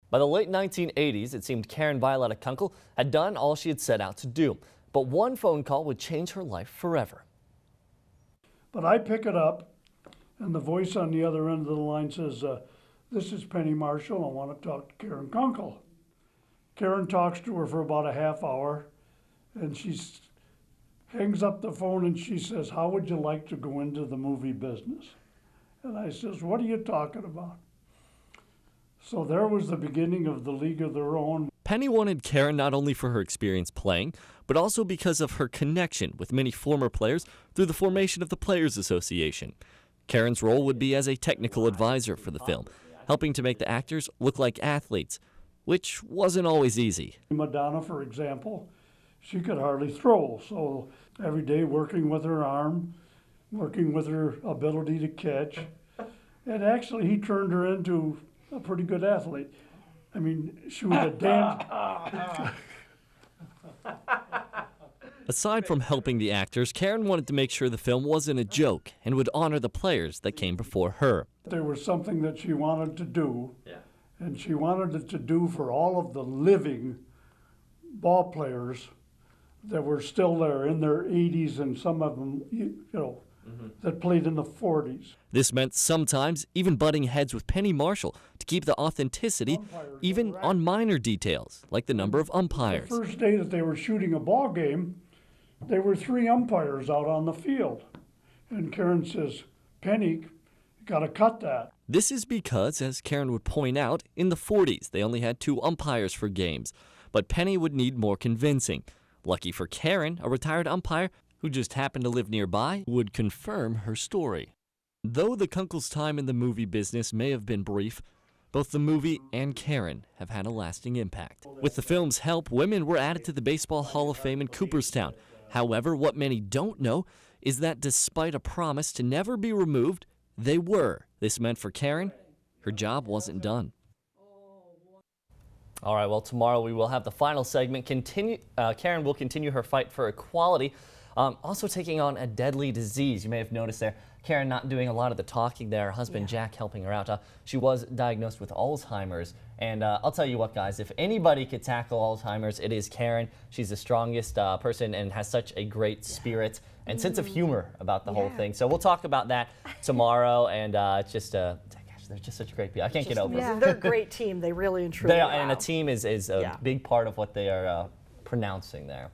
By the late 1980s, it seemed Karen Violetta Kunkel had done all she had set out to do. But one phone call would change her life forever. But I pick it up, and the voice on the other end of the line says, "This is Penny Marshall. I want to talk to Karen Kunkel." Karen talks to her for about a half hour, and she hangs up the phone and she says, "How would you like to go into the movie business?" And I says, "What are you talking about?" So there was the beginning of the League of Their Own. Penny wanted Karen not only for her experience playing, but also because of her connection with many former players through the formation of the Players Association. Karen's role would be as a technical advisor for the film, helping to make the actors look like athletes, which wasn't always easy. Madonna, for example, she could hardly throw, so every day working with her arm, working with her ability to catch, and actually he turned her into a pretty good athlete. I mean, she was a dance. Aside from helping the actors, Karen wanted to make sure the film wasn't a joke and would honor the players that came before her. There was something that she wanted to do, and she wanted it to do for all of the living ball players that were still there in their 80s, and some of them, that played in the 40s. This meant sometimes even butting heads with Penny Marshall to keep the authenticity, even on minor details, like the number of umpires. The first day that they were shooting a ball game, there were 3 umpires out on the field. And Karen says, "Penny, you gotta cut that." This is because, as Karen would point out, in the 40s they only had 2 umpires for games, but Penny would need more convincing. Lucky for Karen, a retired umpire who just happened to live nearby would confirm her story. Though the Kunkel's time in the movie business may have been brief, both the movie and Karen have had a lasting impact. With the film's help, women were added to the Baseball Hall of Fame in Cooperstown. However, what many don't know is that despite a promise to never be removed, they were. This meant for Karen, her job wasn't done. All right, well, tomorrow we will have the final segment. Karen will continue her fight for equality, also taking on a deadly disease. You may have noticed there, Karen not doing a lot of the talking there, her husband Jack helping her out. She was diagnosed with Alzheimer's, and I'll tell you what, guys, if anybody could tackle Alzheimer's, it is Karen. She's the strongest person and has such a great spirit and sense of humor about the whole thing. So we'll talk about that tomorrow, and it's just they're just such a great people. I can't get over it. They're a great team. They really and truly are. And a team is a big part of what they are pronouncing there.